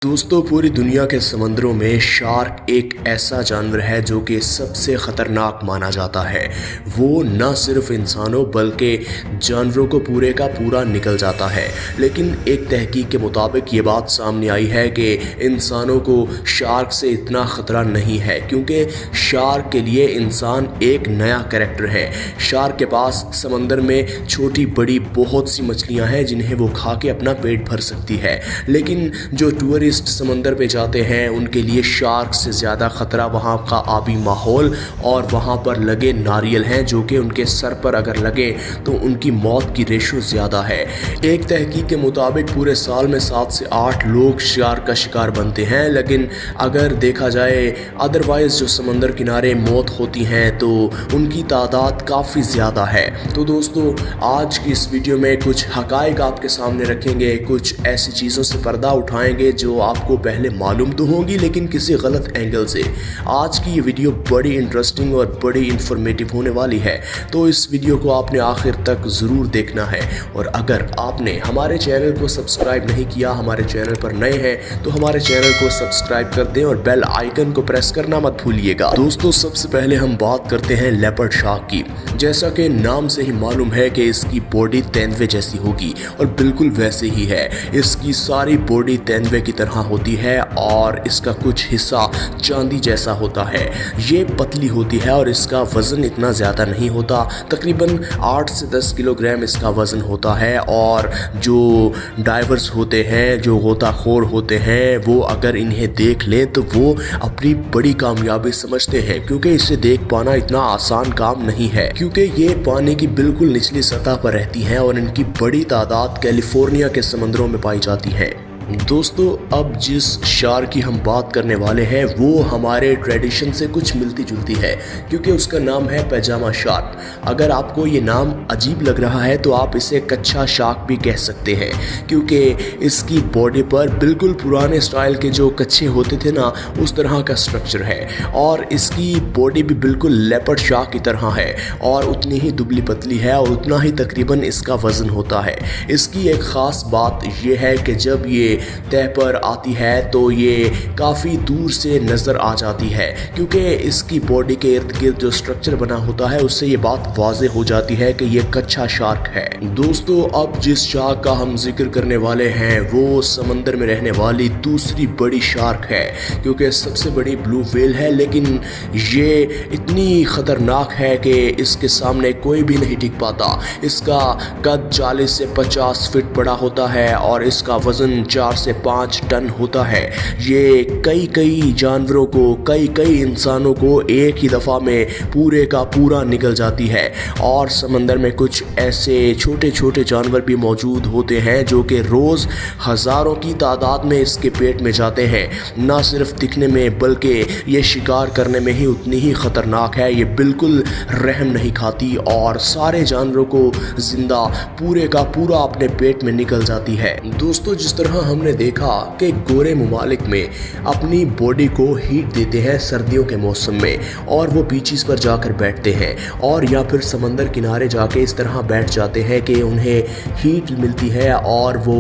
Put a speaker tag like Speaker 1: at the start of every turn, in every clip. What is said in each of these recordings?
Speaker 1: दोस्तों, पूरी दुनिया के समंदरों में शार्क एक ऐसा जानवर है जो कि सबसे ख़तरनाक माना जाता है। वो न सिर्फ इंसानों बल्कि जानवरों को पूरे का पूरा निगल जाता है। लेकिन एक तहकीक के मुताबिक ये बात सामने आई है कि इंसानों को शार्क से इतना ख़तरा नहीं है, क्योंकि शार्क के लिए इंसान एक नया कैरेक्टर है। शार्क के पास समंदर में छोटी बड़ी बहुत सी मछलियाँ हैं जिन्हें वो खा के अपना पेट भर सकती है। लेकिन जो टूरिस्ट समंदर पे जाते हैं उनके लिए शार्क से ज़्यादा ख़तरा वहाँ का आबी माहौल और वहाँ पर लगे नारियल हैं, जो कि उनके सर पर अगर लगे तो उनकी मौत की रेशो ज़्यादा है। एक तहकीक के मुताबिक पूरे साल में 7 से 8 लोग शार्क का शिकार बनते हैं, लेकिन अगर देखा जाए अदरवाइज़ जो समंदर किनारे मौत होती हैं तो उनकी तादाद काफ़ी ज़्यादा है। तो दोस्तों, आज की इस वीडियो में कुछ हक़ाइक़ आपके सामने रखेंगे, कुछ ऐसी चीज़ों से पर्दा उठाएंगे जो आपको पहले मालूम तो होगी लेकिन किसी गलत एंगल से। आज की ये वीडियो बड़ी इंटरेस्टिंग और बड़ी इंफॉर्मेटिव होने वाली है, तो इस वीडियो को आपने आखिर तक ज़रूर देखना है। और अगर आपने हमारे चैनल को सब्सक्राइब नहीं किया, हमारे चैनल पर नए हैं, तो हमारे चैनल को सब्सक्राइब कर दें और बेल आइकन को प्रेस करना मत भूलिएगा। दोस्तों, सबसे पहले हम बात करते हैं लेपर्ड शार्क की। जैसा कि नाम से ही मालूम है कि इसकी बॉडी तेंदुए जैसी होगी, और बिल्कुल वैसे ही है। इसकी सारी बॉडी तेंदुए की तरह होती है और इसका कुछ हिस्सा चांदी जैसा होता है। ये पतली होती है और इसका वज़न इतना ज़्यादा नहीं होता, तकरीबन 8 से 10 किलोग्राम इसका वज़न होता है। और जो डाइवर्स होते हैं, जो गोताखोर होते हैं, वो अगर इन्हें देख लें तो वो अपनी बड़ी कामयाबी समझते हैं, क्योंकि इसे देख पाना इतना आसान काम नहीं है, क्योंकि ये पानी की बिल्कुल निचली सतह पर रहती हैं और इनकी बड़ी तादाद कैलिफोर्निया के समंदरों में पाई जाती है। दोस्तों, अब जिस शार्क की हम बात करने वाले हैं वो हमारे ट्रेडिशन से कुछ मिलती जुलती है, क्योंकि उसका नाम है पैजामा शार्क। अगर आपको ये नाम अजीब लग रहा है तो आप इसे कच्छा शार्क भी कह सकते हैं, क्योंकि इसकी बॉडी पर बिल्कुल पुराने स्टाइल के जो कच्छे होते थे ना, उस तरह का स्ट्रक्चर है। और इसकी बॉडी भी बिल्कुल लेपर्ड शार्क की तरह है और उतनी ही दुबली पतली है और उतना ही तकरीबन इसका वज़न होता है। इसकी एक ख़ास बात यह है कि जब ये तह पर आती है तो ये काफ़ी दूर से नज़र आ जाती है, क्योंकि इसकी बॉडी के इर्द गिर्द जो स्ट्रक्चर बना होता है उससे ये बात वाज़ेह हो जाती है कि ये कच्छा शार्क है। दोस्तों, अब जिस शार्क का हम जिक्र करने वाले हैं वो समंदर में रहने वाली दूसरी बड़ी शार्क है, क्योंकि सबसे बड़ी ब्लू व्हेल है, लेकिन ये इतनी ख़तरनाक है कि इसके सामने कोई भी नहीं टिक पाता। इसका कद 40 से 50 फीट बड़ा होता है और इसका वज़न 4 से 5 टन होता है। ये कई जानवरों को, कई इंसानों को एक ही दफ़ा में पूरे का पूरा निगल जाती है। और समंदर में कुछ ऐसे छोटे छोटे जानवर भी मौजूद होते हैं जो कि रोज़ हज़ारों की तादाद में इसके पेट में जाते हैं। ना सिर्फ दिखने में बल्कि ये शिकार करने में ही उतनी ही ख़तरनाक है। ये बिल्कुल रहम नहीं खाती और सारे जानवरों को ज़िंदा पूरे का पूरा अपने पेट में निकल जाती है। दोस्तों, जिस तरह हमने देखा कि गोरे ममालिक में अपनी बॉडी को हीट देते हैं सर्दियों के मौसम में, और वो बीचेस पर जाकर बैठते हैं और या फिर समंदर किनारे जाके इस तरह बैठ जाते हैं कि उन्हें हीट मिलती है और वो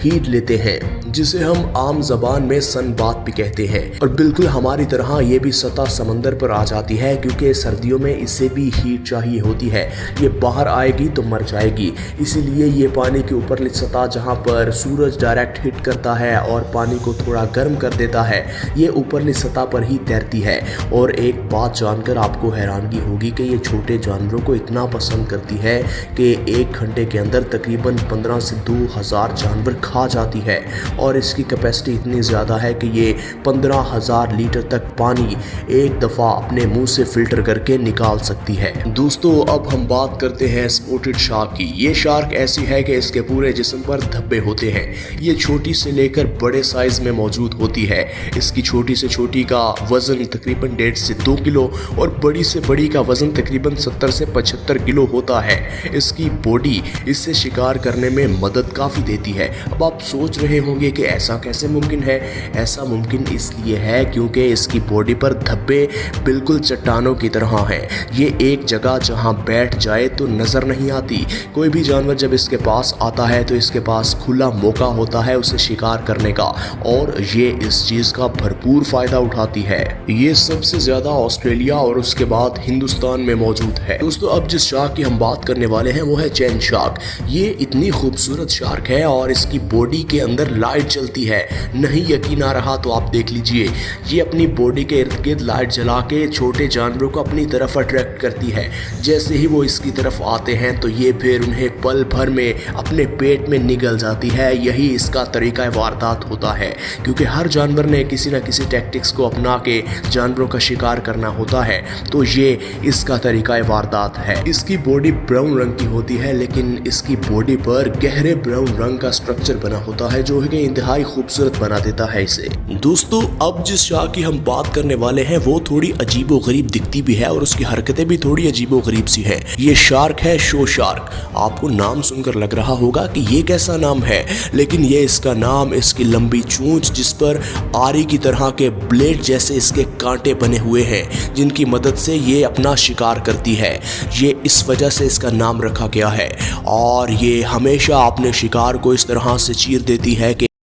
Speaker 1: हीट लेते हैं, जिसे हम आम ज़बान में सन बात भी कहते हैं। और बिल्कुल हमारी तरह ये भी सतह समंदर पर आ जाती है, क्योंकि सर्दियों में इसे भी हीट चाहिए होती है। ये बाहर आएगी तो मर जाएगी, इसीलिए ये पानी के ऊपरली सतह जहाँ पर सूरज डायरेक्ट हिट करता है और पानी को थोड़ा गर्म कर देता है, ये ऊपरली सतह पर ही तैरती है। और एक बात जानकर आपको हैरानगी होगी कि ये छोटे जानवरों को इतना पसंद करती है कि 1 घंटे के अंदर तकरीबन 15 से 2000 जानवर खा जाती है। और इसकी कैपेसिटी इतनी ज़्यादा है कि ये 15,000 लीटर तक पानी एक दफ़ा अपने मुंह से फिल्टर करके निकाल सकती है। दोस्तों, अब हम बात करते हैं स्पॉटेड शार्क की। ये शार्क ऐसी है कि इसके पूरे जिस्म पर धब्बे होते हैं। ये छोटी से लेकर बड़े साइज में मौजूद होती है। इसकी छोटी से छोटी का वज़न तकरीबन 1.5 से 2 किलो और बड़ी से बड़ी का वज़न तकरीबन 70 से 75 किलो होता है। इसकी बॉडी इससे शिकार करने में मदद काफ़ी देती है। अब आप सोच रहे होंगे कि ऐसा कैसे मुमकिन है। ऐसा मुमकिन इसलिए है क्योंकि इसकी बॉडी पर धब्बे बिल्कुल चट्टानों की तरह हैं। ये एक जगह जहां बैठ जाए तो नज़र नहीं आती। कोई भी जानवर जब इसके पास आता है तो इसके पास खुला मौका होता है से शिकार करने का, और ये इस चीज का भरपूर फायदा उठाती है। ये सबसे ज्यादा ऑस्ट्रेलिया और उसके बाद हिंदुस्तान में मौजूद है। दोस्तों, अब जिस शार्क की हम बात करने वाले हैं वो है चैन शार्क। ये इतनी खूबसूरत शार्क है और इसकी बॉडी के अंदर लाइट जलती है। नहीं यकीन आ रहा तो आप देख लीजिए, ये अपनी बॉडी के इर्द गिर्द लाइट जला के छोटे जानवरों को अपनी तरफ अट्रैक्ट करती है। जैसे ही वो इसकी तरफ आते हैं तो ये फिर उन्हें पल भर में अपने पेट में निगल जाती है। यही इसका तरीका वारदात होता है, क्योंकि हर जानवर ने किसी न किसी टैक्टिक्स को अपना के जानवरों का शिकार करना होता है, तो ये इसका तरीका वारदात है। इसकी बॉडी ब्राउन रंग की होती है, लेकिन इसकी बॉडी पर गहरे ब्राउन रंग का स्ट्रक्चर बना होता है जो कि इंतहाई खूबसूरत बना देता है इसे। दोस्तों, अब जिस शार्क की हम बात करने वाले हैं वो थोड़ी अजीबो गरीब दिखती भी है और उसकी हरकतें भी थोड़ी अजीबो गरीब सी है। ये शार्क है शो शार्क। आपको नाम सुनकर लग रहा होगा कि ये कैसा नाम है, लेकिन ये इसका नाम इसकी लंबी चोंच जिस पर आरी की तरह के ब्लेड जैसे इसके कांटे बने हुए हैं, जिनकी मदद से ये अपना शिकार करती है, ये इस वजह से इसका नाम रखा गया है। और ये हमेशा अपने शिकार को इस तरह से चीर देती है कि